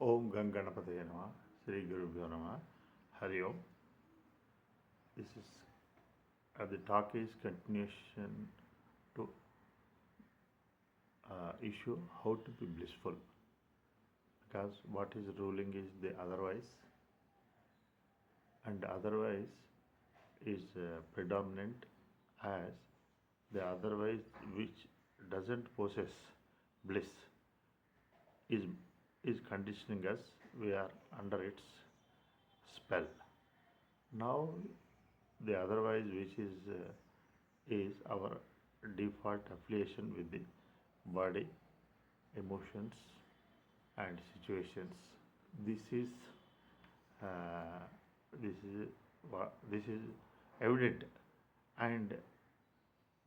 Om Ganganapataye Namah, Sri Gurubhyo Namah, hariom. This is the talk is continuation to issue how to be blissful, because what is ruling is the otherwise, and otherwise is predominant as the otherwise which doesn't possess bliss is conditioning us. We are under its spell. Now the otherwise which is our default affiliation with the body, emotions and situations. This is evident, and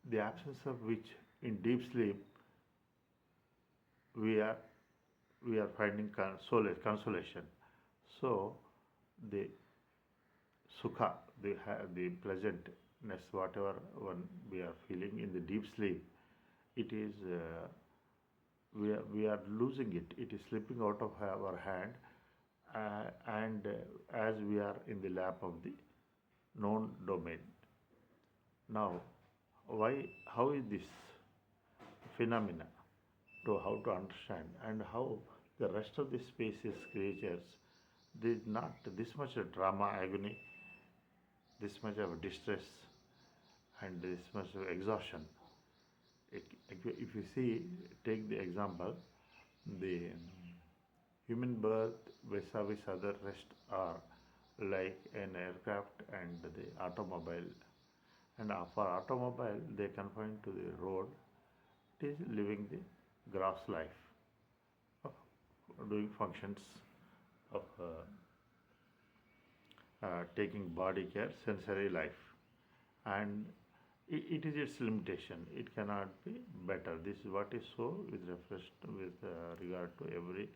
the absence of which in deep sleep we are finding consolation. So the sukha, the pleasantness, whatever one we are feeling in the deep sleep, it is we are losing it. It is slipping out of our hand, and as we are in the lap of the known domain. Now, how is this phenomena, to how to understand, and how the rest of the species creatures did not this much of drama, agony, this much of distress, and this much of exhaustion. If you see, take the example, the human birth vis-a-vis other rest are like an aircraft and the automobile. And for automobile, they confine to the road. It is living the gross life, of doing functions of taking body care, sensory life, and it is its limitation. It cannot be better. This is what is so with regard to every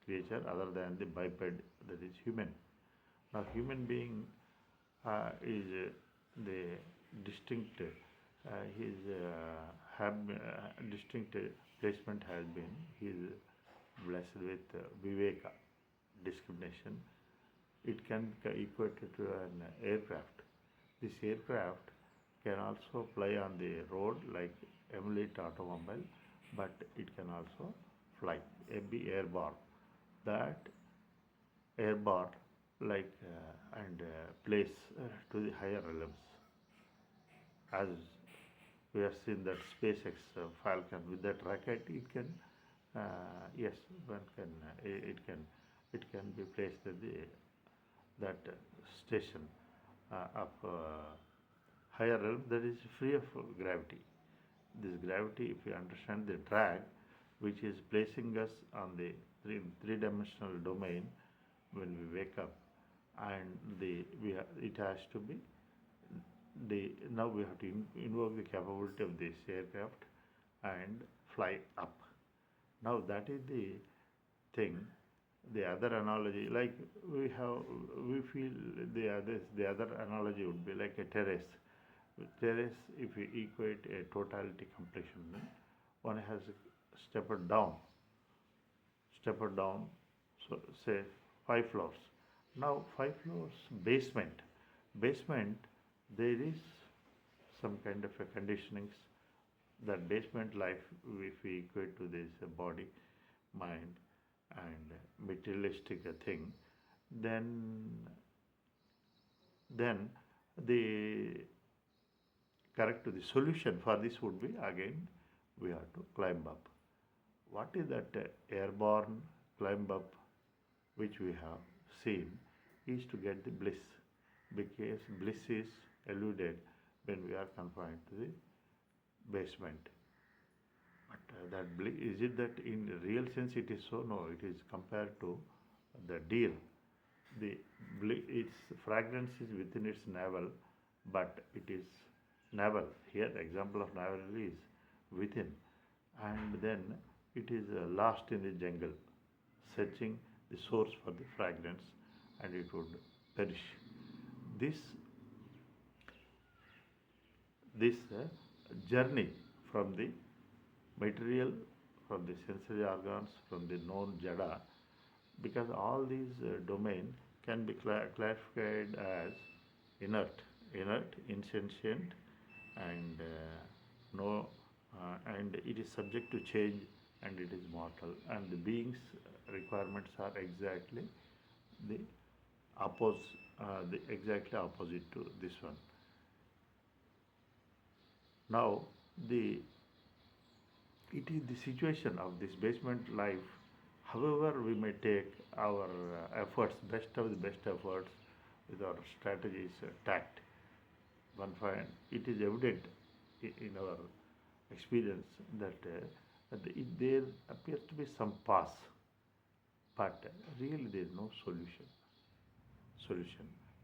creature other than the biped, that is human. Now, human being is the distinct. His distinct placement has been, he is blessed with viveka, discrimination. It can be equated to an aircraft. This aircraft can also fly on the road like emulate automobile, but it can also fly, be airborne. That airborne like and place to the higher realms. As we have seen that SpaceX Falcon with that rocket, it can yes, one can it can be placed at that station of higher realm that is free of gravity. This gravity, if you understand the drag, which is placing us on the three-dimensional domain when we wake up, and it has to be now we have to invoke the capability of this aircraft and fly up. Now that is the thing. The other analogy, like we feel the other analogy would be like a terrace. Terrace, if you equate a totality completion, then one has stepped down. So say 5 floors. Now 5 floors basement. There is some kind of a conditionings. That basement life, if we equate to this body, mind, and materialistic thing, then the solution for this would be, again we have to climb up. What is that airborne climb up which we have seen is to get the bliss, because bliss is eluded when we are confined to the basement. But that bliss, is it that in real sense it is so? No, it is compared to the deer. Its fragrance is within its navel, but it is navel. Here the example of navel is within, and then it is lost in the jungle, searching the source for the fragrance, and it would perish. This journey from the material, from the sensory organs, from the known jada, because all these domain can be classified as inert, insentient, and no, and it is subject to change, and it is mortal. And the being's requirements are exactly the the exactly opposite to this one. Now, the it is the situation of this basement life. However, we may take our efforts, best of the best efforts, with our strategies, tact. One find it is evident in our experience that there appears to be some path, but really there is no solution.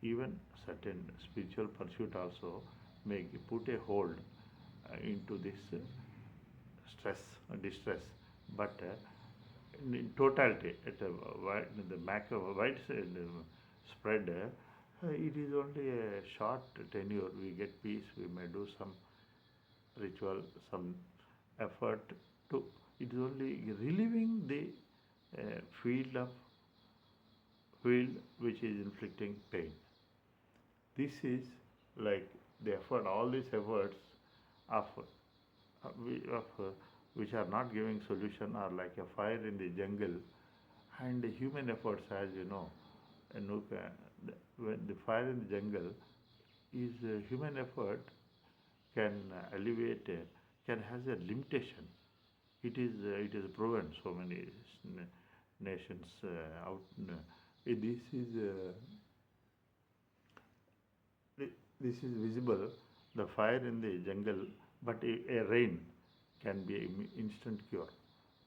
Even certain spiritual pursuit also may put a hold into this stress, distress, but in totality, at a wide, the macro wide spread, it is only a short tenure. We get peace. We may do some ritual, some effort to. It is only relieving the field of field which is inflicting pain. This is like the effort. All these efforts of which are not giving solution are like a fire in the jungle, and the human efforts, as you know, when the fire in the jungle is human effort can alleviate, can has a limitation. It is proven so many nations out. This is this is visible, the fire in the jungle, but a rain can be an instant cure.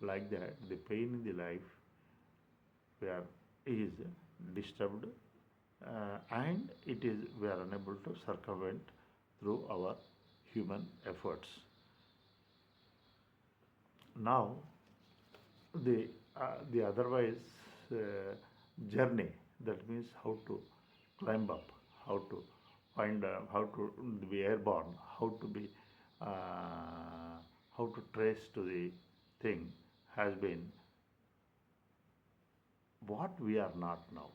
Like that, the pain in the life where is disturbed, and it is we are unable to circumvent through our human efforts. Now, the otherwise uh, journey, that means how to climb up, how to find how to be airborne, uh, how to trace to the thing, has been what we are not now.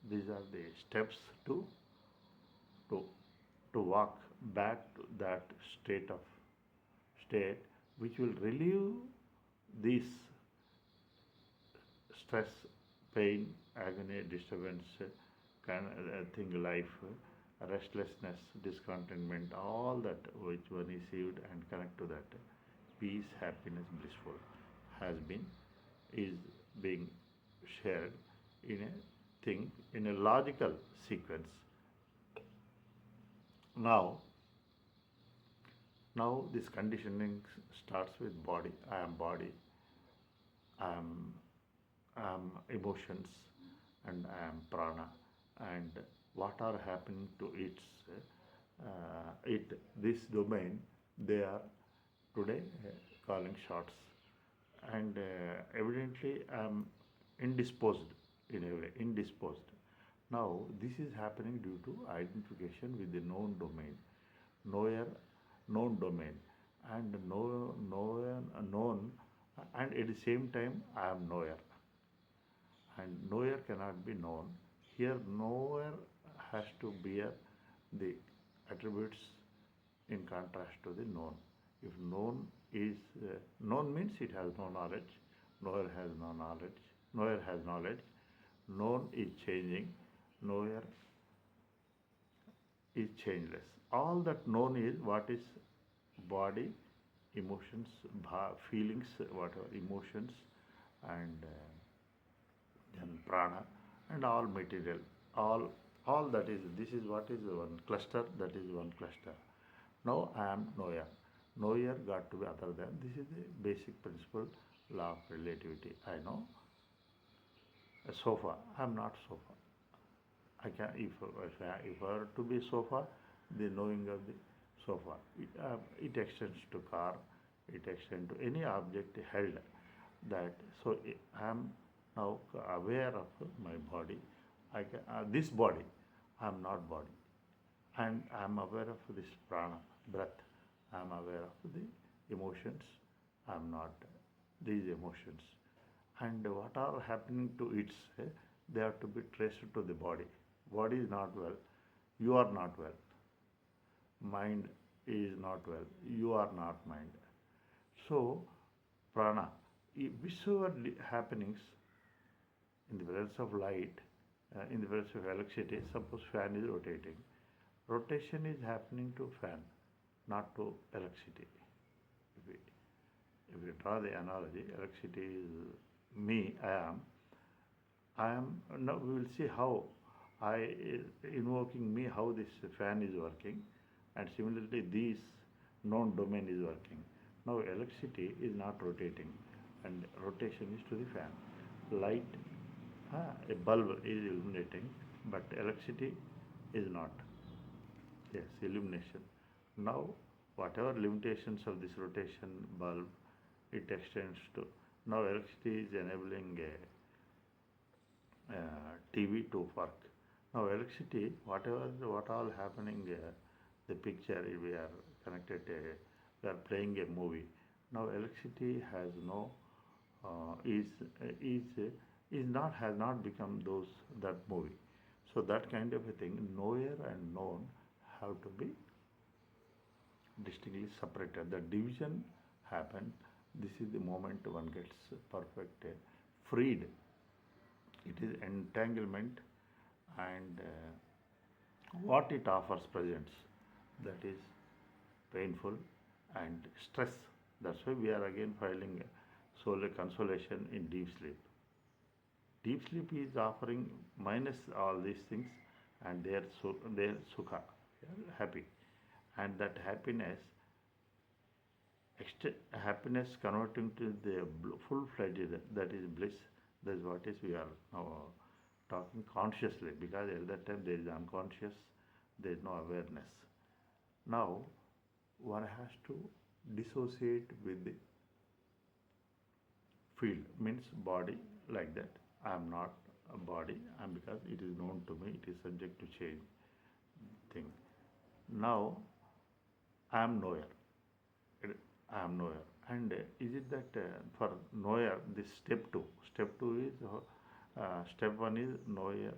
These are the steps to to walk back to that state which will relieve this stress, pain, agony, disturbance, kind of thing, life, restlessness, discontentment, all that which one received and connect to that peace, happiness, blissful, has been is being shared in a thing in a logical sequence. Now, now this conditioning starts with body. I am body. I am emotions, and I am prana, and what are happening to this domain, they are today calling shots, and evidently I am indisposed, in a way indisposed. Now this is happening due to identification with the known domain, knower, known domain, and known, and at the same time I am knower, and knower cannot be known. Here, knower has to bear the attributes in contrast to the known. If known is known means it has no knowledge, knower has no knowledge, knower has knowledge, known is changing, knower is changeless. All that known is what is body, emotions, feelings, whatever emotions, and then prana, and all material, all that is. This is what is one cluster. That is one cluster. Now I am knower. Knower got to be other than. This is the basic principle, law of relativity. I know a sofa. I am not sofa. I can if I were to be sofa, the knowing of the sofa, it extends to car, it extends to any object held. That so I am now aware of my body. This body, I am not body, and I am aware of this prana, breath. I am aware of the emotions. I am not these emotions. and what are happening to it, they have to be traced to the body. Body is not well, you are not well. Mind is not well, you are not mind. So, prana, whichever happenings in the presence of light, in the presence of electricity, suppose fan is rotating. Rotation is happening to fan, not to electricity. If we, if we draw the analogy, electricity is me, I am, now we will see how I, invoking me, how this fan is working, and similarly this known domain is working. Now electricity is not rotating, and rotation is to the fan. Light, a bulb is illuminating, but electricity is not. Yes, illumination. Now, whatever limitations of this rotation bulb, it extends to. Now electricity is enabling a TV to work. Now electricity, what all happening, the picture we are connected, we are playing a movie. Now electricity has no, is not, has not become that movie. So that kind of a thing, knower and known have to be distinctly separated. The division happened. This is the moment one gets perfect freed. It is entanglement, and what it offers presents, that is painful and stress. That's why we are again filing soul consolation in deep sleep. Deep sleep is offering minus all these things, and their sukha, happy, and that happiness, happiness converting to the full-fledged, that is bliss. That is what is we are now talking consciously, because at that time there is unconscious, there is no awareness. Now one has to dissociate with the field, means body, like that. I am not a body, and because it is known to me, it is subject to change thing. Now I am knower. I am knower. And is it that for knower, this step two? Step two is, step one is knower,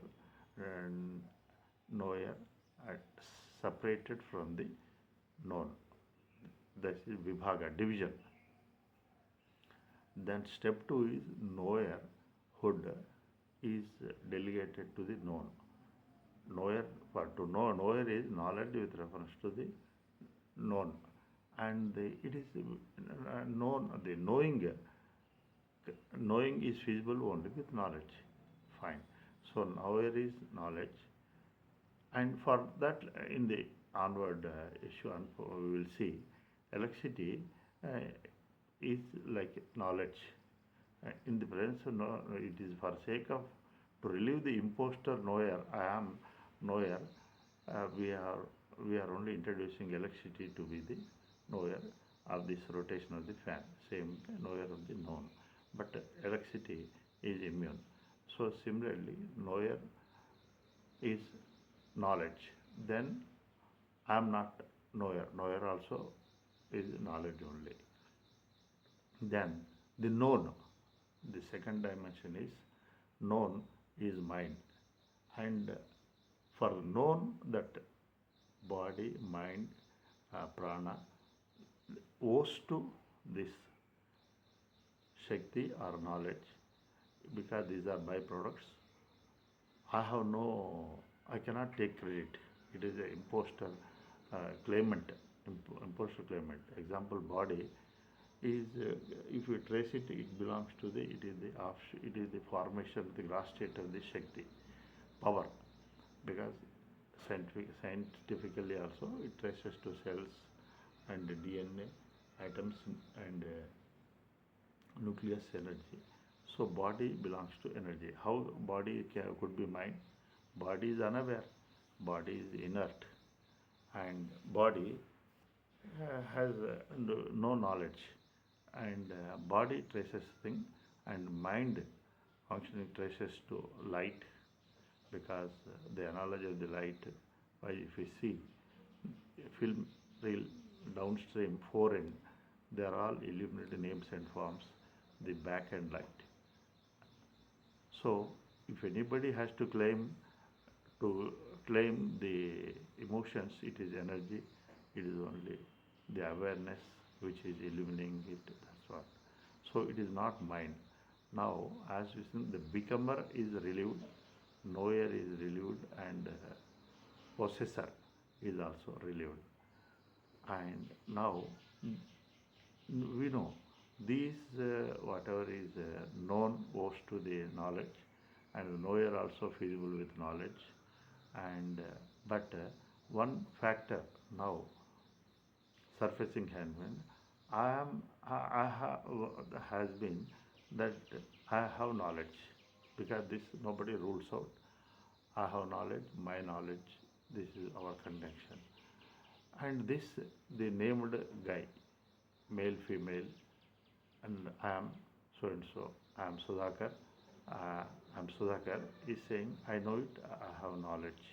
and knower separated from the known. That is vibhaga, division. Then step two is knowerhood is delegated to the known. Knower, for to know, knower is knowledge with reference to the known, and it is known. The knowing is feasible only with knowledge. Fine. So knower is knowledge, and for that in the onward issue, we will see electricity is like knowledge. In the presence of it is for sake of to relieve the imposter knower, I am knower. We are only introducing electricity to be the knower of this rotation of the fan, same knower of the known, but electricity is immune. So similarly, knower is knowledge. Then I am not knower. Knower also is knowledge only. Then the known, the second dimension is known is mind, and for known, that body, mind, prana owes to this Shakti or knowledge, because these are byproducts. I cannot take credit. It is an imposter claimant, imposter claimant. Example, body is, if you trace it, it belongs to it is the formation, the gross state of the Shakti, power, because scientifically also it traces to cells and DNA, atoms, and nucleus energy. So body belongs to energy. How body could be mind? Body is unaware, body is inert, and body has no knowledge, and body traces thing, and mind functioning traces to light, because the analogy of the light, if we see film reel downstream, forend, they are all illuminated names and forms, the back end light. So if anybody has to claim the emotions, it is energy, it is only the awareness which is illuminating it. That's what. So it is not mind. Now, as we see, the becomer is relieved, knower is relieved, and possessor is also relieved. And now we know these whatever is known owes to the knowledge, and knower also feasible with knowledge, and but one factor now surfacing has been I have has been that I have knowledge, because this nobody rules out. I have knowledge, my knowledge. This is our connection, and this the named guy, male, female, and I am so and so. I am Sudhakar. I am Sudhakar is saying, I know it. I have knowledge.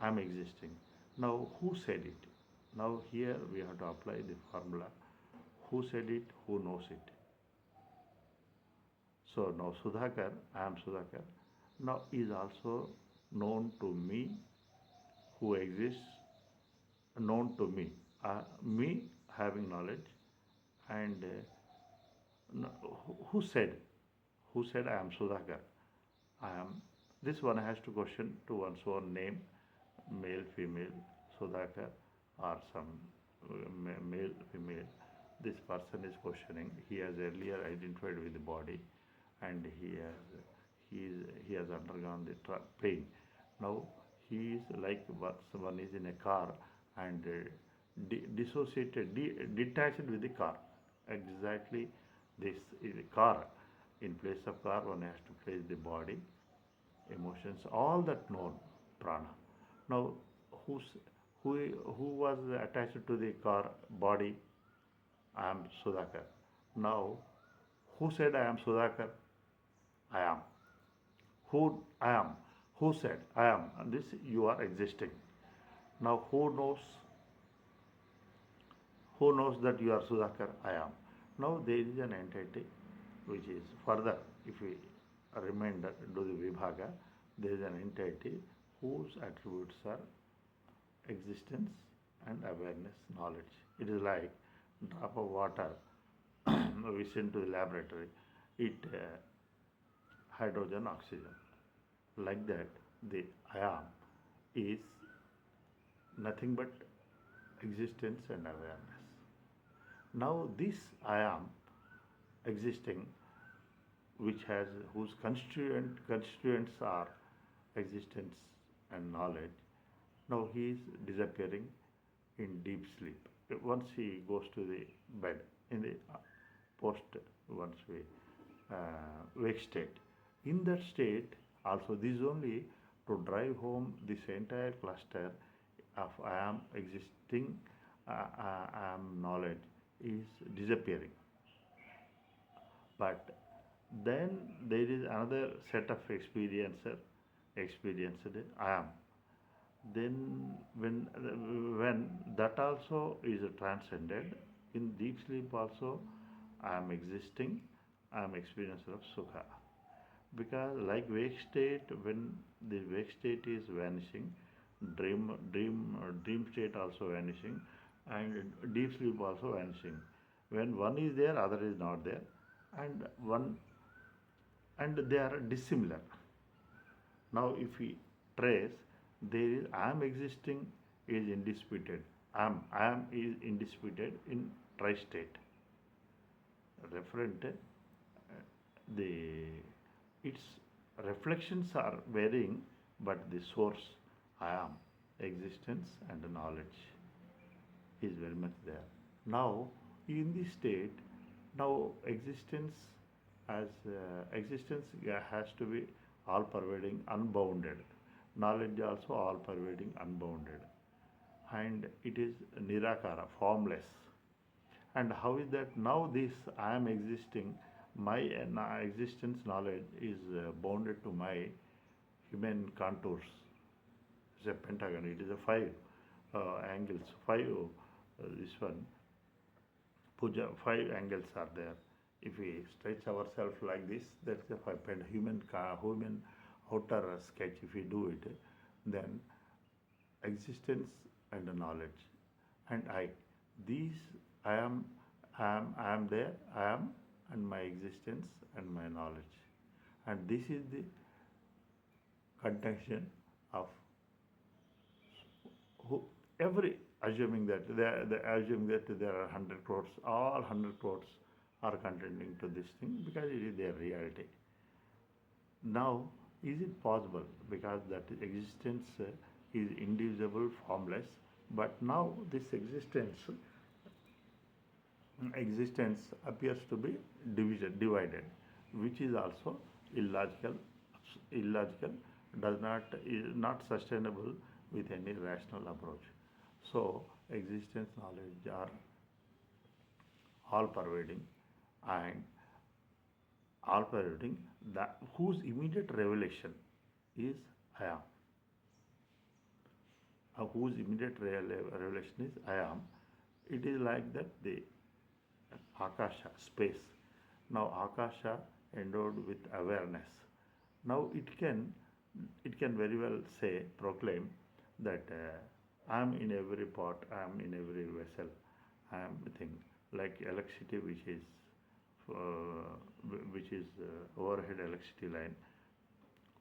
I am existing. Now, who said it? Now, here we have to apply the formula. Who said it? Who knows it? So now Sudhakar, I am Sudhakar, now is also known to me, who exists, known to me. Me having knowledge, and who said? Who said I am Sudhakar? I am. This one has to question to one's own name, male, female, Sudhakar, or some male, female. This person is questioning. He has earlier identified with the body, and he has undergone the pain. Now he is like someone is in a car and dissociated, detached with the car. Exactly, this is a car. In place of car, one has to place the body, emotions, all that known, prana. Now, who was attached to the car body? I am Sudhakar. Now, who said I am Sudhakar? I am. Who I am? Who said I am? And this you are existing. Now, who knows? Who knows that you are Sudhakar? I am. Now, there is an entity which is further, if we remainder do the vibhaga, there is an entity whose attributes are existence and awareness, knowledge. It is like drop of water we send to the laboratory, it hydrogen, oxygen. Like that, the I am is nothing but existence and awareness. Now this I am existing, which has whose constituents are existence and knowledge. Now he is disappearing in deep sleep. Once he goes to the bed in the post, once we wake state. In that state, also this is only to drive home this entire cluster of I am existing, I am knowledge is disappearing. But then there is another set of experienced I am. Then when that also is transcended, in deep sleep also I am existing, I am experiencer of sukha. Because like wake state, when the wake state is vanishing, dream state also vanishing, and deep sleep also vanishing. When one is there, other is not there, and they are dissimilar. Now, if we trace, there is I am existing is indisputed. I am is indisputed in tri-state. Referent, its reflections are varying, but the source I am, existence and knowledge is very much there. Now, in this state, now existence has to be all pervading, unbounded. Knowledge also all pervading, unbounded, and it is nirakara, formless. And how is that? Now this I am existing, my existence knowledge is bounded to my human contours. It's a pentagon. It is a five angles. Five this one puja. Five angles are there if we stretch ourselves like this, that's if I paint human outer sketch, if we do it, then existence and knowledge and I. These I am there, I am, and my existence and my knowledge. And this is the contention of who, every assuming that assuming that there are 100 crores, all 100 crores are contending to this thing because it is their reality. Now, is it possible? Because that existence is indivisible, formless, but now this existence appears to be divided, which is also illogical, does not is not sustainable with any rational approach. So, existence, knowledge are all pervading, and all pervading, that whose immediate revelation is I am. Whose immediate revelation is I am. It is like that the Akasha, space. Now Akasha endowed with awareness. Now it can very well say, proclaim that I am in every pot, I am in every vessel, I am thing like electricity, which is overhead electricity line,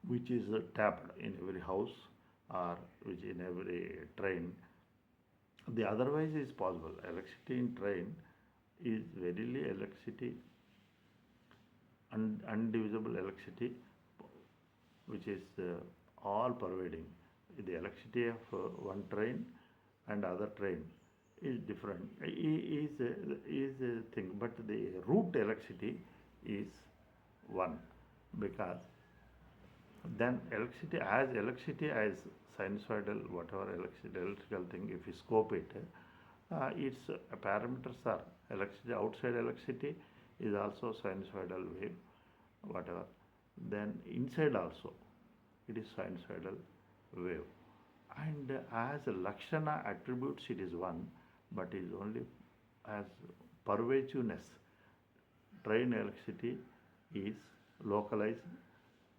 which is tapped in every house or which in every train. The otherwise is possible. Electricity in train is verily electricity, undivisible electricity, which is all pervading. The electricity of one train and other train is different, is a thing, but the root electricity is one, because then electricity as sinusoidal, whatever electrical thing, if you scope it, its parameters are electricity, outside electricity is also sinusoidal wave, whatever. Then inside also it is sinusoidal wave. And as Lakshana attributes it is one, but is only as pervasiveness. Train electricity is localized,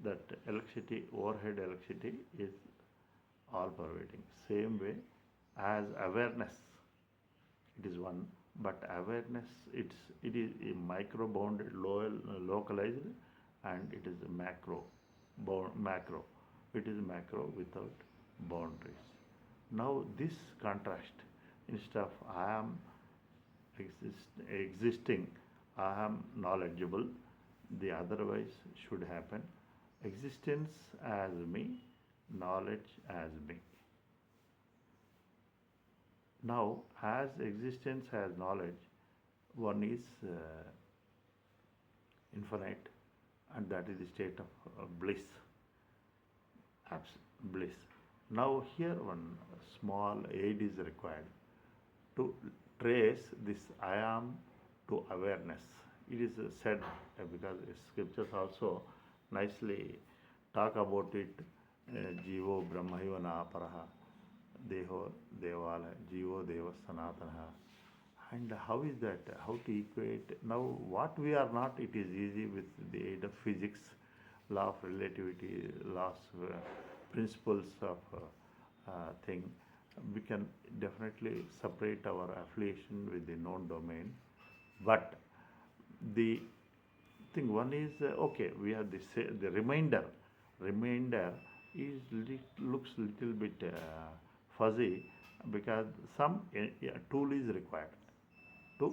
that electricity, overhead electricity is all pervading. Same way as awareness, it is one, but awareness it is a micro bounded, localized, and it is macro. It is macro without boundaries. Now this contrast, instead of I am existing, I am knowledgeable, the otherwise should happen. Existence as me, knowledge as me. Now, as existence has knowledge, one is infinite, and that is the state of bliss, bliss. Now, here one small aid is required to trace this I am to awareness. It is said because scriptures also nicely talk about it. Jivo Brahmayana Paraha, Deho Devala, Jivo Deva Sanatana. And how is that? How to equate? Now, what we are not, it is easy with the aid of physics, law of relativity, laws, principles of thing. We can definitely separate our affiliation with the known domain. But the thing one is okay. We have the remainder. Remainder is looks little bit fuzzy because some tool is required to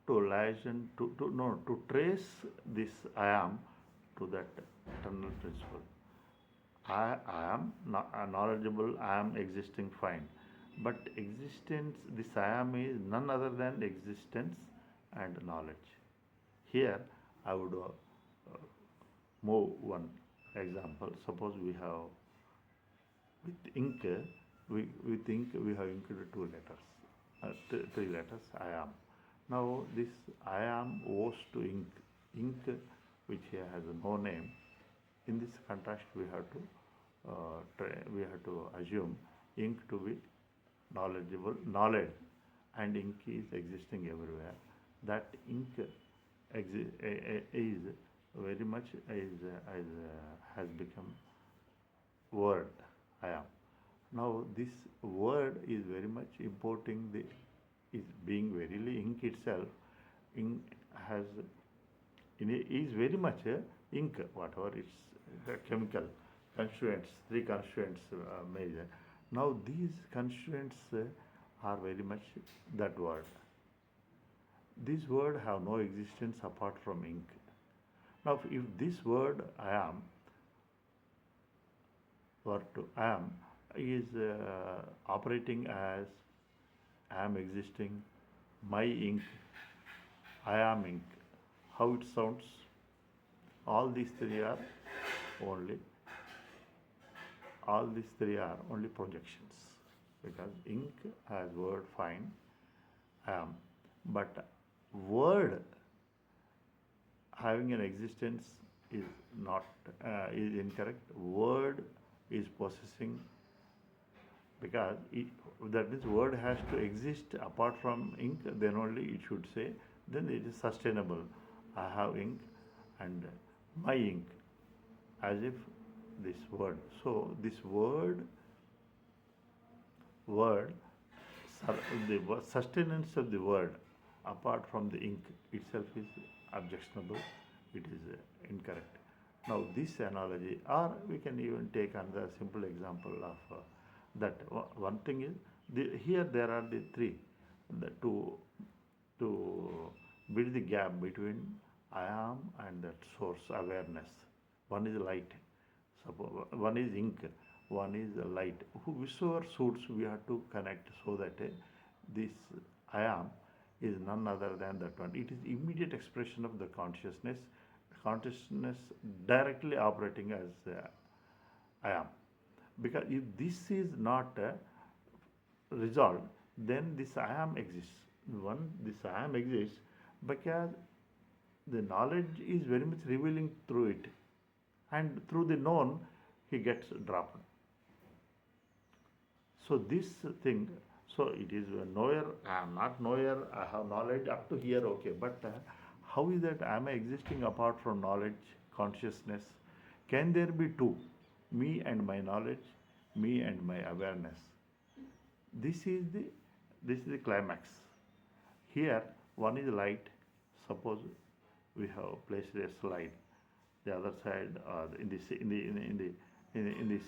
liaison to trace this I am to that eternal principle. I am knowledgeable, I am existing, fine. But existence, this I am is none other than existence and knowledge. Here I would move one example. Suppose we have with ink, with ink we have inked two letters, three letters, I am. Now this I am owes to ink which here has no name. In this contrast we have to assume ink to be knowledgeable, knowledge, and ink is existing everywhere. That ink is very much has become word. I am. Now this word is very much importing the is being verily ink itself. Ink has is very much ink, whatever it's chemical constituents, three constituents major. Now these constituents are very much that word. This word have no existence apart from ink. Now if this word I am or to am is operating as I am existing, my ink, I am ink. How it sounds? All these three are only all these three are only projections, because ink has word fine, I am, but word having an existence is not is incorrect. Word is possessing, because that means word has to exist apart from ink, then only it should say, then it is sustainable. I have ink and my ink, as if this word. So this word the sustenance of the word apart from the ink itself is objectionable, it is incorrect. Now this analogy, or we can even take another simple example of that. One thing is, here there are the three, to build the gap between I am and that source awareness. One is light, suppose one is ink, one is light. Whichever suits, we have to connect so that this I am is none other than that one. It is immediate expression of the consciousness directly operating as I am. Because if this is not resolved, then this I am exists. This I am exists because the knowledge is very much revealing through it, and through the known he gets dropped. So this thing, so it is knower, I am not knower, I have knowledge up to here, okay, but how is that I am existing apart from knowledge, consciousness? Can there be two, me and my knowledge, me and my awareness? This is the climax. Here one is light. Suppose we have placed a slide, the other side in the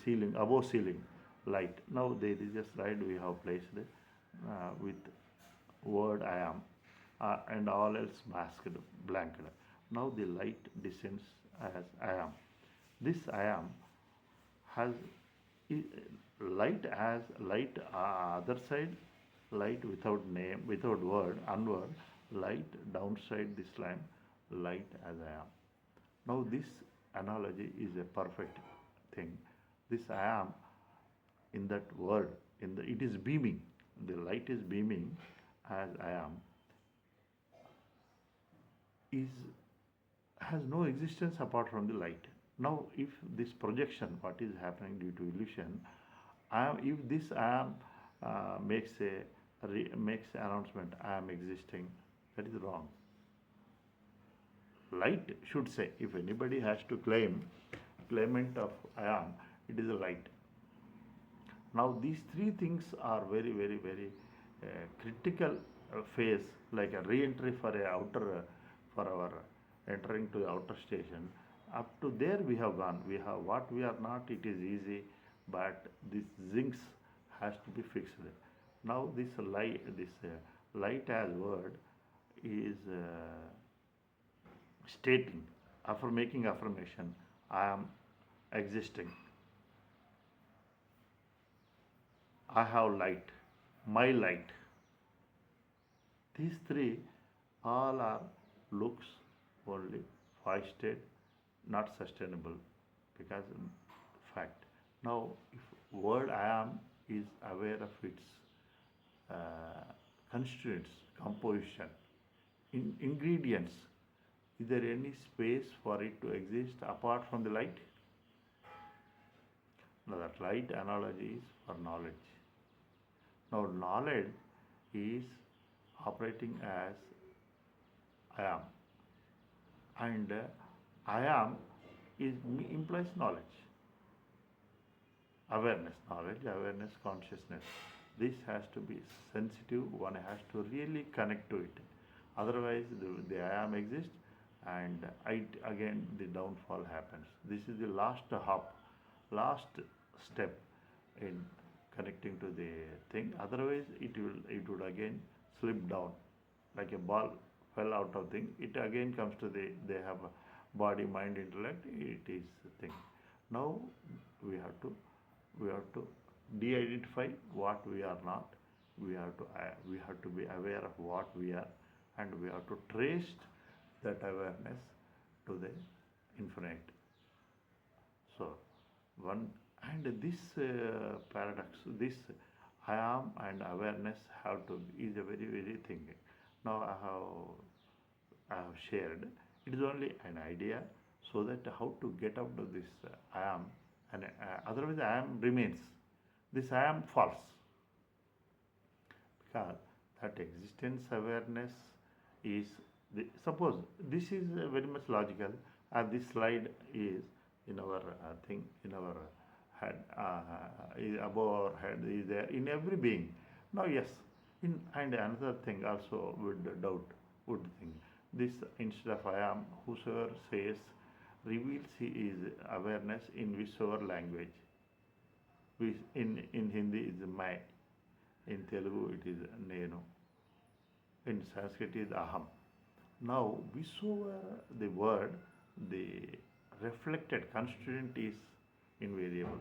ceiling, above ceiling, light. Now there is a slide we have placed with word I am, and all else masked, blanked. Now the light descends as I am. This I am has light as light, other side, light without name, without word, unword, light downside this line, light as I am. Now this analogy is a perfect thing. This I am in that word, it is beaming, the light is beaming as I am, has no existence apart from the light. Now if this projection, what is happening due to illusion, if this I am makes announcement, I am existing, that is wrong. Light should say, if anybody has to claimant of I am, it is a light. Now these three things are very, very, very critical phase, like a re-entry for our entering to the outer station. Up to there we have gone. We have what we are not. It is easy, but this zincs has to be fixed. Now this light as word is stating, making affirmation. I am existing. I have light, my light. These three all are looks only, foisted, not sustainable, because fact. Now, if word I am is aware of its constituents, composition, ingredients, is there any space for it to exist apart from the light? Now, that light analogy is for knowledge. Now, knowledge is operating as I am, and I am is implies knowledge, awareness, consciousness. This has to be sensitive. One has to really connect to it. Otherwise, the I am exists, and again the downfall happens. This is the last hop, last step in connecting to the thing. Otherwise, it would again slip down like a ball fell out of thing. It again comes to they have a body, mind, intellect. It is thing. Now we have to de-identify what we are not. We have to be aware of what we are, and we have to trace that awareness to the infinite. So one and this paradox, this I am and awareness have to is a very thing. Now I have shared. It is only an idea, so that how to get out of this I am, and otherwise I am remains. This I am false, because that existence awareness is suppose this is very much logical, and this slide is in our thing in our head, is above our head, is there in every being. Now yes, and another thing also would think this, instead of I am, whosoever says reveals his awareness in whichever language. In Hindi is mai, in Telugu it is nenu, in Sanskrit is aham. Now, whichever the word, the reflected constituent is invariable.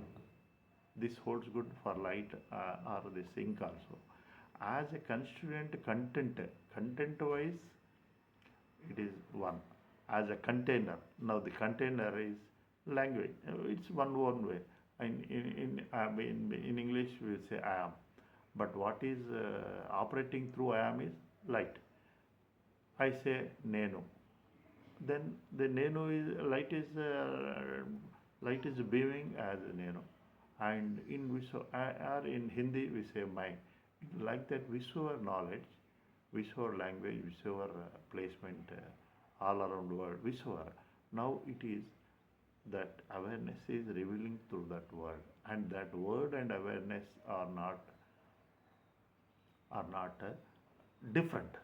This holds good for light or this ink also. As a constituent content wise, it is one. As a container, now the container is language. It's one way. In English we say I am, but what is operating through I am is light. I say nenu, then the nenu is light is beaming as nenu, and in Hindi we say my. Like that, whichever knowledge, whichever language, whichever placement, all around the world, whichever. Now it is that awareness is revealing through that word, and that word and awareness are not different.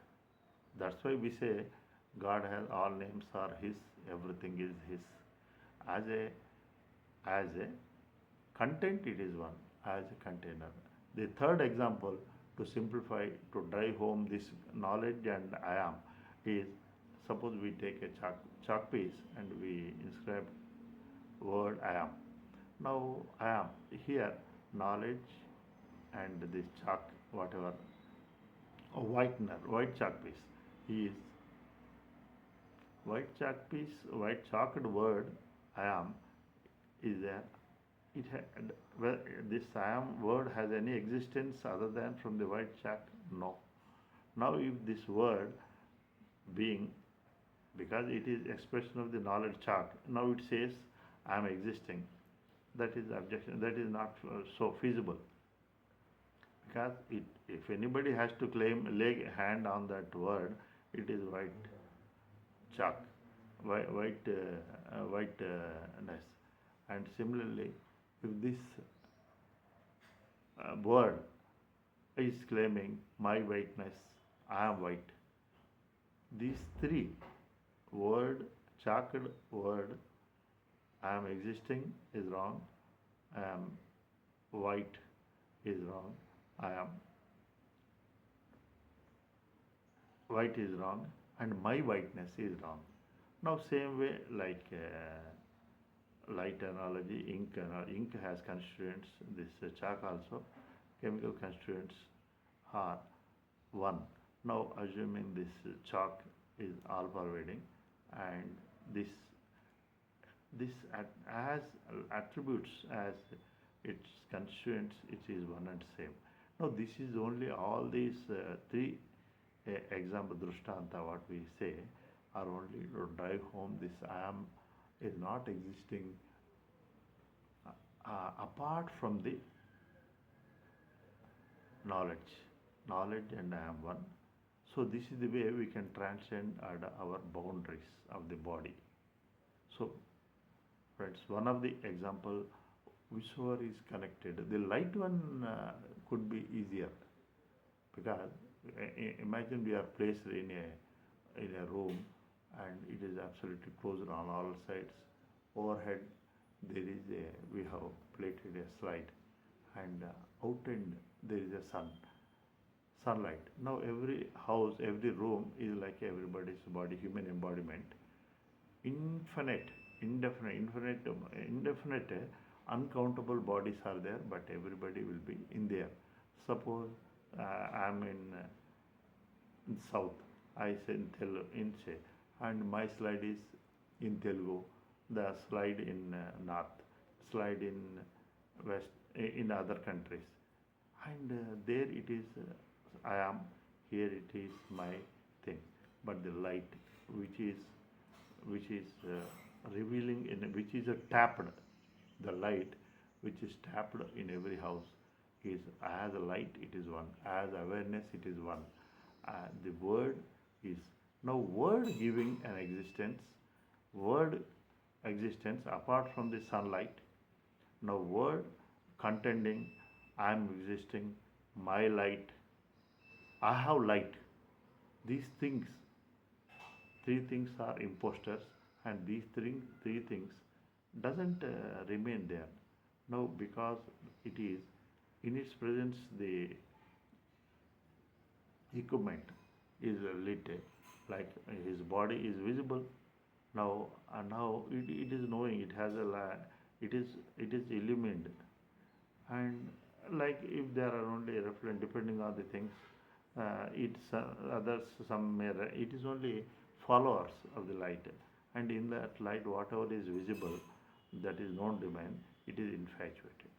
That's why we say God has all names are His, everything is His. As a content, it is one, as a container. The third example, to simplify, to drive home this knowledge and I am, is suppose we take a chalk piece and we inscribe word I am. Now I am here, knowledge and this chalk, whatever, a white chalk piece is white chalked word I am is there. It had, well, this I am word has any existence other than from the white chalk? No. Now if this word being, because it is expression of the knowledge chalk, now it says I am existing. That is objection. That is not so feasible. Because if anybody has to lay hand on that word, it is white chalk, whiteness. And similarly, if this word is claiming my whiteness, I am white. These three chalked word, I am existing is wrong, I am white is wrong, I am white is wrong, and my whiteness is wrong. Now same way, like light analogy, ink has constituents, this chalk also, chemical constituents are one. Now assuming this chalk is all pervading, and this as attributes as its constituents, it is one and same. Now this is only all these three example drishtanta, what we say, are only to drive home this I am is not existing apart from the knowledge and I am one. So this is the way we can transcend our boundaries of the body. So friends, one of the example whichever is connected, the light one could be easier because imagine we are placed in a room and it is absolutely closed on all sides. Overhead there is a we have plated a slide and out end there is a sunlight. Now every house, every room is like everybody's body, human embodiment. Infinite, indefinite, uncountable bodies are there, but everybody will be in there. Suppose I'm in south, I say in and my slide is in Telugu, the slide in north, slide in west, in other countries, and there it is. I am here. It is my thing, but the light, which is revealing in which is a tapped, the light which is tapped in every house is as a light it is one, as awareness it is one. The word is now word giving an existence, word existence apart from the sunlight. Now word contending, I am existing, my light, I have light. These things, three things are imposters, and these three things doesn't remain there. Now because it is in its presence, the equipment is lit, like his body is visible. Now and now it is knowing, it has it is illumined, and like if there are only reflect depending on the things, it's others some may it is only followers of the light, and in that light whatever is visible, that is non domain, it is infatuated,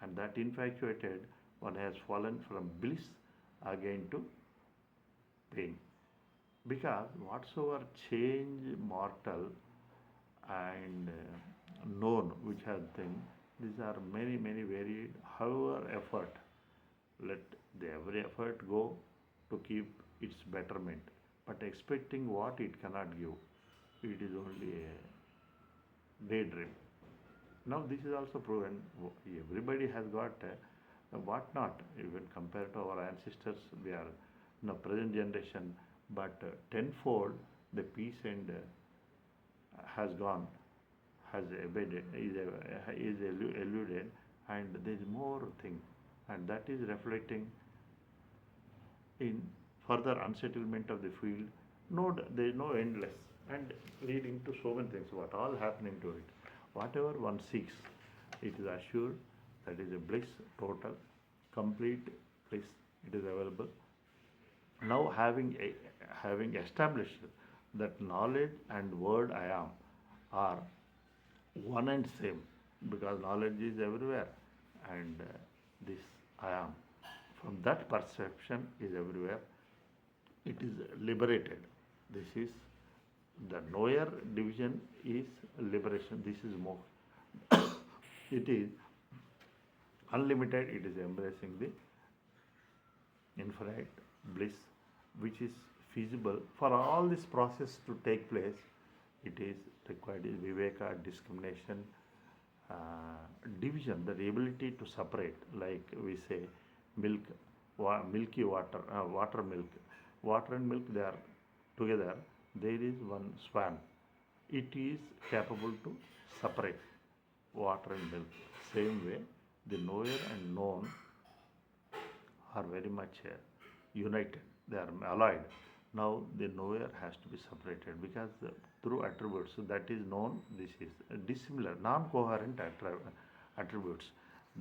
and that infatuated one has fallen from bliss again to pain, because whatsoever change mortal and known which has been, these are many varied. However effort, let the every effort go to keep its betterment, but expecting what it cannot give, it is only a daydream. Now this is also proven. Everybody has got what not, even compared to our ancestors, we are in the present generation, but tenfold the peace and has gone, has abated, is eluded, and there is more thing, and that is reflecting in further unsettlement of the field. No, there is no endless, and leading to so many things. What all happening to it? Whatever one seeks, it is assured that is a bliss, total, complete bliss. It is available. Now having established that knowledge and word I am are one and same, because knowledge is everywhere, and this I am from that perception is everywhere. It is liberated. This is the knower division is liberation. This is more. It is unlimited. It is embracing the infinite bliss, which is feasible for all this process to take place. It is required is viveka, discrimination, division, the ability to separate, like we say milk, milky water, water milk, water and milk, they are together, there is one swan, it is capable to separate water and milk. Same way the knower and known are very much united, they are allied. Now the knower has to be separated, because through attributes that is known, this is dissimilar, non-coherent attributes.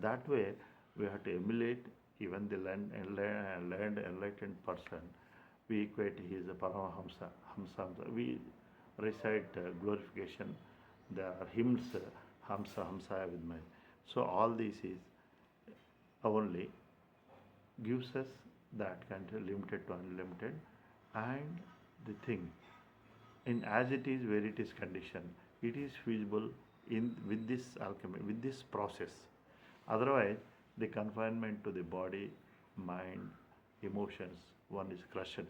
That way we have to emulate even the learned enlightened person. We equate his Paramahamsa, Hamsa. We recite glorification. There are hymns, Hamsa, Hamsa with me. So all this is only gives us that kind of limited to unlimited, and the thing in as it is where it is conditioned, it is feasible in with this alchemy, with this process. Otherwise the confinement to the body, mind, emotions one is crushed,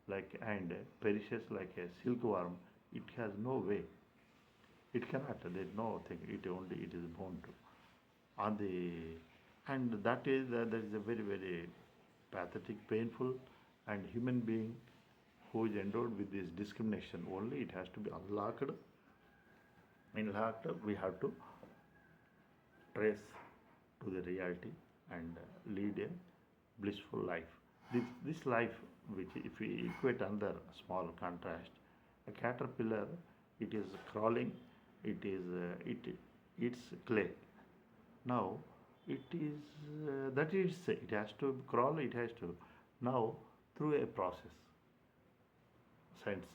like and perishes like a silkworm. It has no way. It cannot. There is no thing. It is born to. On the and that is a very very pathetic, painful, and human being who is endowed with this discrimination. Only it has to be unlocked. Unlocked, we have to trace to the reality and lead a blissful life. This life, which if we equate under small contrast, a caterpillar, it is crawling, it eats clay. Now, it has to crawl, it has to now through a process. Science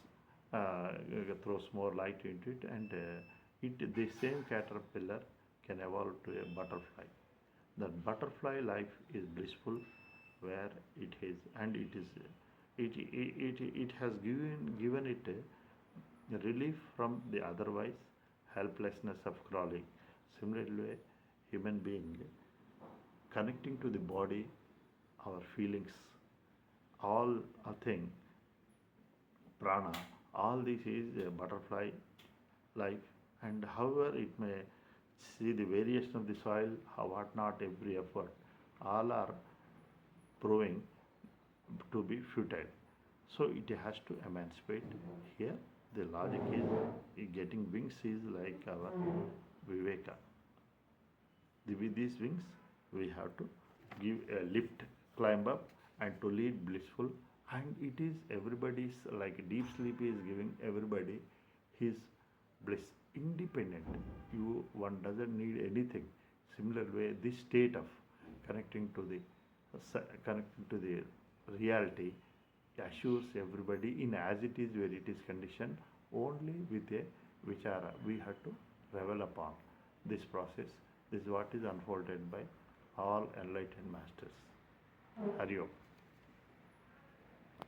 uh, throws more light into it, and the same caterpillar can evolve to a butterfly. That butterfly life is blissful, where it is, and it has given it a relief from the otherwise helplessness of crawling. Similarly, human being connecting to the body, our feelings, all a thing, prana, all this is a butterfly life, and however it may see the variation of the soil, how what not, every effort, all are proving to be futile. So it has to emancipate. Here, the logic is getting wings is like our viveka. With these wings, we have to give a lift, climb up, and to lead blissful. And it is everybody's, like deep sleep is giving everybody his bliss, independent. One doesn't need anything. Similar way, this state of connecting to the connecting to the reality assures everybody in as it is where it is conditioned, only with a vichara. We have to revel upon this process. This is what is unfolded by all enlightened masters. Hariom.